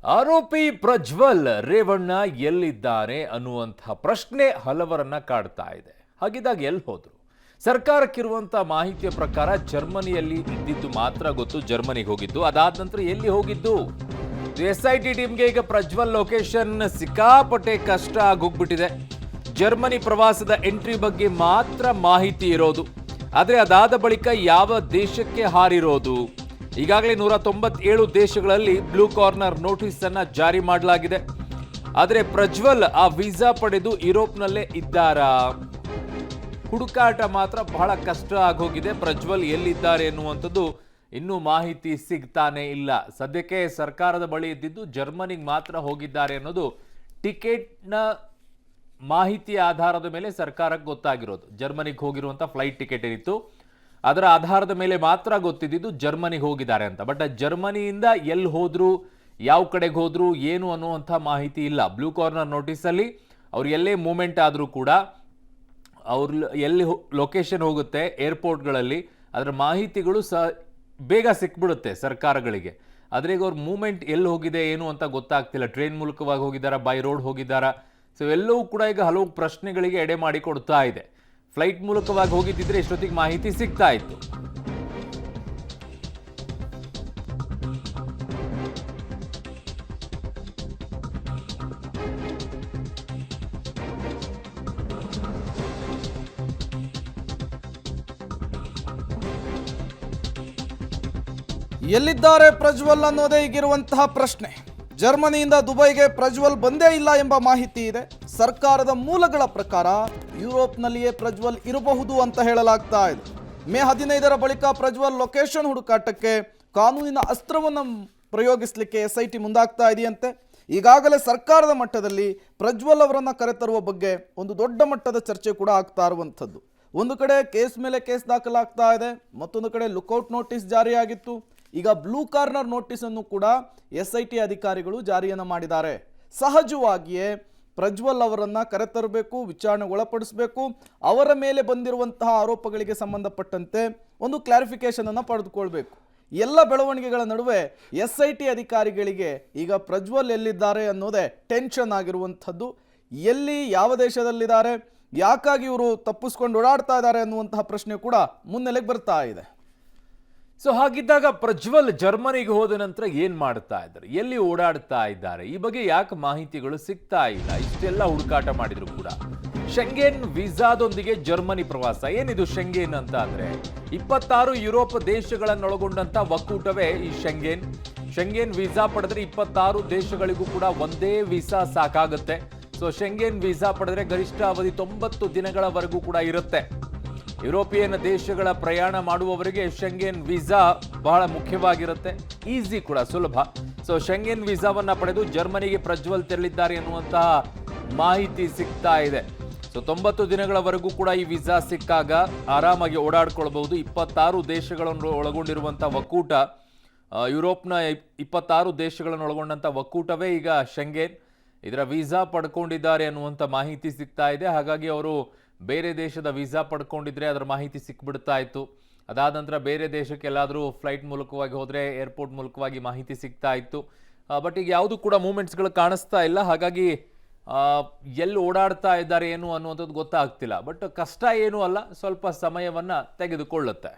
ಆರೋಪಿ ಪ್ರಜ್ವಲ್ ರೇವಣ್ಣ ಎಲ್ಲಿದ್ದಾರೆ ಅನ್ನುವಂತಹ ಪ್ರಶ್ನೆ ಹಲವರನ್ನ ಕಾಡ್ತಾ ಇದೆ. ಹಾಗಿದ್ದಾಗ ಎಲ್ಲಿ ಹೋದ್ರು? ಸರ್ಕಾರಕ್ಕಿರುವಂತಹ ಮಾಹಿತಿಯ ಪ್ರಕಾರ ಜರ್ಮನಿಯಲ್ಲಿ ಇದ್ದಿದ್ದು ಮಾತ್ರ ಗೊತ್ತು, ಜರ್ಮನಿಗೆ ಹೋಗಿದ್ದು. ಅದಾದ ನಂತರ ಎಲ್ಲಿ ಹೋಗಿದ್ದು? ಎಸ್ಐಟಿ ಟೀಮ್ಗೆ ಈಗ ಪ್ರಜ್ವಲ್ ಲೊಕೇಶನ್ ಸಿಕ್ಕಾಪಟ್ಟೆ ಕಷ್ಟ ಆಗೋಗ್ಬಿಟ್ಟಿದೆ. ಜರ್ಮನಿ ಪ್ರವಾಸದ ಎಂಟ್ರಿ ಬಗ್ಗೆ ಮಾತ್ರ ಮಾಹಿತಿ ಇರೋದು, ಆದರೆ ಅದಾದ ಬಳಿಕ ಯಾವ ದೇಶಕ್ಕೆ ಹಾರಿರೋದು? ಈಗಾಗಲೇ 197 ದೇಶಗಳಲ್ಲಿ ಬ್ಲೂ ಕಾರ್ನರ್ ನೋಟಿಸ್ ಅನ್ನ ಜಾರಿ ಮಾಡಲಾಗಿದೆ. ಆದರೆ ಪ್ರಜ್ವಲ್ ಆ ವೀಸಾ ಪಡೆದು ಯುರೋಪ್ನಲ್ಲೇ ಇದ್ದಾರಾ? ಹುಡುಕಾಟ ಮಾತ್ರ ಬಹಳ ಕಷ್ಟ ಆಗೋಗಿದೆ. ಪ್ರಜ್ವಲ್ ಎಲ್ಲಿದ್ದಾರೆ ಎನ್ನುವಂಥದ್ದು ಇನ್ನೂ ಮಾಹಿತಿ ಸಿಗ್ತಾನೆ ಇಲ್ಲ. ಸದ್ಯಕ್ಕೆ ಸರ್ಕಾರದ ಬಳಿ ಇದ್ದಿದ್ದು ಜರ್ಮನಿಗೆ ಮಾತ್ರ ಹೋಗಿದ್ದಾರೆ ಅನ್ನೋದು ಟಿಕೆಟ್ನ ಮಾಹಿತಿಯ ಆಧಾರದ ಮೇಲೆ ಸರ್ಕಾರಕ್ಕೆ ಗೊತ್ತಾಗಿರೋದು. ಜರ್ಮನಿಗೆ ಹೋಗಿರುವಂಥ ಫ್ಲೈಟ್ ಟಿಕೆಟ್ ಏನಿತ್ತು ಅದರ ಆಧಾರದ ಮೇಲೆ ಮಾತ್ರ ಗೊತ್ತಿದ್ದು ಜರ್ಮನಿಗೆ ಹೋಗಿದ್ದಾರೆ ಅಂತ. ಬಟ್ ಜರ್ಮನಿಯಿಂದ ಎಲ್ಲಿ ಹೋದ್ರು, ಯಾವ ಕಡೆಗೆ ಹೋದ್ರು, ಏನು ಅನ್ನುವಂಥ ಮಾಹಿತಿ ಇಲ್ಲ. ಬ್ಲೂ ಕಾರ್ನರ್ ನೋಟಿಸಲ್ಲಿ ಅವ್ರು ಎಲ್ಲೇ ಮೂವ್ಮೆಂಟ್ ಆದರೂ ಕೂಡ ಅವ್ರು ಎಲ್ಲಿ ಲೊಕೇಶನ್ ಹೋಗುತ್ತೆ ಏರ್ಪೋರ್ಟ್ಗಳಲ್ಲಿ ಅದರ ಮಾಹಿತಿಗಳು ಬೇಗ ಸಿಕ್ಬಿಡುತ್ತೆ ಸರ್ಕಾರಗಳಿಗೆ. ಆದರೆ ಈಗ ಅವ್ರ ಮೂವ್ಮೆಂಟ್ ಎಲ್ಲಿ ಹೋಗಿದೆ ಏನು ಅಂತ ಗೊತ್ತಾಗ್ತಿಲ್ಲ. ಟ್ರೈನ್ ಮೂಲಕವಾಗಿ ಹೋಗಿದ್ದಾರಾ, ಬೈ ರೋಡ್ ಹೋಗಿದ್ದಾರಾ? ಸೊ ಎಲ್ಲವೂ ಕೂಡ ಈಗ ಹಲವು ಪ್ರಶ್ನೆಗಳಿಗೆ ಎಡೆ ಮಾಡಿ ಕೊಡ್ತಾ ಇದೆ. ಫ್ಲೈಟ್ ಮೂಲಕವಾಗಿ ಹೋಗಿದ್ದಿದ್ರೆ ಇಷ್ಟೊತ್ತಿಗೆ ಮಾಹಿತಿ ಸಿಗ್ತಾ ಇತ್ತು. ಎಲ್ಲಿದ್ದಾರೆ ಪ್ರಜ್ವಲ್ ಅನ್ನೋದೇ ಈಗಿರುವಂತಹ ಪ್ರಶ್ನೆ. ಜರ್ಮನಿಯಿಂದ ದುಬೈಗೆ ಪ್ರಜ್ವಲ್ ಬಂದೇ ಇಲ್ಲ ಎಂಬ ಮಾಹಿತಿ ಇದೆ. ಸರ್ಕಾರದ ಮೂಲಗಳ ಪ್ರಕಾರ ಯುರೋಪ್ನಲ್ಲಿಯೇ ಪ್ರಜ್ವಲ್ ಇರಬಹುದು ಅಂತ ಹೇಳಲಾಗ್ತಾ ಇದೆ. ಮೇ 15ರ ಬಳಿಕ ಪ್ರಜ್ವಲ್ ಲೊಕೇಶನ್ ಹುಡುಕಾಟಕ್ಕೆ ಕಾನೂನಿನ ಅಸ್ತ್ರವನ್ನು ಪ್ರಯೋಗಿಸಲಿಕ್ಕೆ ಎಸ್ಐಟಿ ಮುಂದಾಗ್ತಾ ಇದೆಯಂತೆ. ಈಗಾಗಲೇ ಸರ್ಕಾರದ ಮಟ್ಟದಲ್ಲಿ ಪ್ರಜ್ವಲ್ ಅವರನ್ನು ಕರೆತರುವ ಬಗ್ಗೆ ಒಂದು ದೊಡ್ಡ ಮಟ್ಟದ ಚರ್ಚೆ ಕೂಡ ಆಗ್ತಾ ಇರುವಂಥದ್ದು. ಒಂದು ಕಡೆ ಕೇಸ್ ಮೇಲೆ ಕೇಸ್ ದಾಖಲಾಗ್ತಾ ಇದೆ, ಮತ್ತೊಂದು ಕಡೆ ಲುಕೌಟ್ ನೋಟಿಸ್ ಜಾರಿಯಾಗಿತ್ತು. ಈಗ ಬ್ಲೂ ಕಾರ್ನರ್ ನೋಟಿಸ್ ಅನ್ನು ಕೂಡ ಎಸ್ಐಟಿ ಅಧಿಕಾರಿಗಳು ಜಾರಿಯನ್ನು ಮಾಡಿದ್ದಾರೆ. ಸಹಜವಾಗಿಯೇ ಪ್ರಜ್ವಲ್ ಅವರನ್ನ ಕರೆತರಬೇಕು, ವಿಚಾರಣೆಗೆ ಒಳಪಡಿಸಬೇಕು, ಅವರ ಮೇಲೆ ಬಂದಿರುವಂತಹ ಆರೋಪಗಳಿಗೆ ಸಂಬಂಧಪಟ್ಟಂತೆ ಒಂದು ಕ್ಲಾರಿಫಿಕೇಶನ್ ಅನ್ನು ಪಡೆದುಕೊಳ್ಬೇಕು. ಎಲ್ಲ ಬೆಳವಣಿಗೆಗಳ ನಡುವೆ ಎಸ್ಐಟಿ ಅಧಿಕಾರಿಗಳಿಗೆ ಈಗ ಪ್ರಜ್ವಲ್ ಎಲ್ಲಿದ್ದಾರೆ ಅನ್ನೋದೇ ಟೆನ್ಷನ್ ಆಗಿರುವಂಥದ್ದು. ಎಲ್ಲಿ, ಯಾವ ದೇಶದಲ್ಲಿದ್ದಾರೆ, ಯಾಕಾಗಿ ಇವರು ತಪ್ಪಿಸ್ಕೊಂಡು ಓಡಾಡ್ತಾ ಇದ್ದಾರೆ ಅನ್ನುವಂತಹ ಪ್ರಶ್ನೆ ಕೂಡ ಮುನ್ನೆಲೆಗೆ ಬರ್ತಾ ಇದೆ. ಸೊ ಹಾಗಿದ್ದಾಗ ಪ್ರಜ್ವಲ್ ಜರ್ಮನಿಗೆ ಹೋದ ನಂತರ ಏನ್ ಮಾಡ್ತಾ ಇದ್ದಾರೆ, ಎಲ್ಲಿ ಓಡಾಡ್ತಾ ಇದ್ದಾರೆ, ಈ ಬಗ್ಗೆ ಯಾಕೆ ಮಾಹಿತಿಗಳು ಸಿಗ್ತಾ ಇಲ್ಲ? ಇಷ್ಟೆಲ್ಲ ಹುಡುಕಾಟ ಮಾಡಿದ್ರು ಕೂಡ ಶೆಂಗೆನ್ ವೀಸಾದೊಂದಿಗೆ ಜರ್ಮನಿ ಪ್ರವಾಸ. ಏನಿದು ಶೆಂಗೆನ್ ಅಂತ ಅಂದ್ರೆ 26 ಯುರೋಪ್ ದೇಶಗಳನ್ನೊಳಗೊಂಡಂತ ಒಕ್ಕೂಟವೇ ಈ ಶೆಂಗೆನ್ ವೀಸಾ ಪಡೆದ್ರೆ 26 ದೇಶಗಳಿಗೂ ಕೂಡ ಒಂದೇ ವೀಸಾ ಸಾಕಾಗುತ್ತೆ. ಸೊ ಶೆಂಗೆನ್ ವೀಸಾ ಪಡೆದ್ರೆ ಗರಿಷ್ಠ ಅವಧಿ 90 ದಿನಗಳವರೆಗೂ ಕೂಡ ಇರುತ್ತೆ. ಯುರೋಪಿಯನ್ ದೇಶಗಳ ಪ್ರಯಾಣ ಮಾಡುವವರಿಗೆ ಶೆಂಗೆನ್ ವೀಸಾ ಬಹಳ ಮುಖ್ಯವಾಗಿರುತ್ತೆ, ಈಸಿ ಕೂಡ, ಸುಲಭ. ಸೊ ಶೆಂಗೆನ್ ವೀಸಾವನ್ನ ಪಡೆದು ಜರ್ಮನಿಗೆ ಪ್ರಜ್ವಲ್ ತೆರಳಿದ್ದಾರೆ ಎನ್ನುವಂತಹ ಮಾಹಿತಿ ಸಿಗ್ತಾ ಇದೆ. ಸೊ 90 ದಿನಗಳವರೆಗೂ ಕೂಡ ಈ ವೀಸಾ ಸಿಕ್ಕಾಗ ಆರಾಮಾಗಿ ಓಡಾಡ್ಕೊಳ್ಬಹುದು. 26 ದೇಶಗಳನ್ನು ಒಳಗೊಂಡಿರುವಂತಹ ಒಕ್ಕೂಟ, ಯುರೋಪ್ನ 26 ದೇಶಗಳನ್ನು ಒಳಗೊಂಡಂತ ಒಕ್ಕೂಟವೇ ಈಗ ಶೆಂಗೆನ್. ಇದರ ವೀಸಾ ಪಡ್ಕೊಂಡಿದ್ದಾರೆ ಅನ್ನುವಂಥ ಮಾಹಿತಿ ಸಿಗ್ತಾ ಇದೆ. ಹಾಗಾಗಿ ಅವರು ಬೇರೆ ದೇಶದ ವೀಸಾ ಪಡ್ಕೊಂಡಿದ್ರೆ ಅದರ ಮಾಹಿತಿ ಸಿಕ್ಬಿಡ್ತಾ ಇತ್ತು. ಅದಾದ ನಂತರ ಬೇರೆ ದೇಶಕ್ಕೆ ಎಲ್ಲಾದರೂ ಫ್ಲೈಟ್ ಮೂಲಕವಾಗಿ ಹೋದರೆ ಏರ್ಪೋರ್ಟ್ ಮೂಲಕವಾಗಿ ಮಾಹಿತಿ ಸಿಗ್ತಾ ಇತ್ತು. ಬಟ್ ಈಗ ಯಾವುದು ಕೂಡ ಮೂಮೆಂಟ್ಸ್ಗಳು ಕಾಣಿಸ್ತಾ ಇಲ್ಲ. ಹಾಗಾಗಿ ಎಲ್ಲಿ ಓಡಾಡ್ತಾ ಇದ್ದಾರೆ ಏನು ಅನ್ನುವಂಥದ್ದು ಗೊತ್ತಾಗ್ತಿಲ್ಲ. ಬಟ್ ಕಷ್ಟ ಏನೂ ಅಲ್ಲ, ಸ್ವಲ್ಪ ಸಮಯವನ್ನು ತೆಗೆದುಕೊಳ್ಳುತ್ತೆ.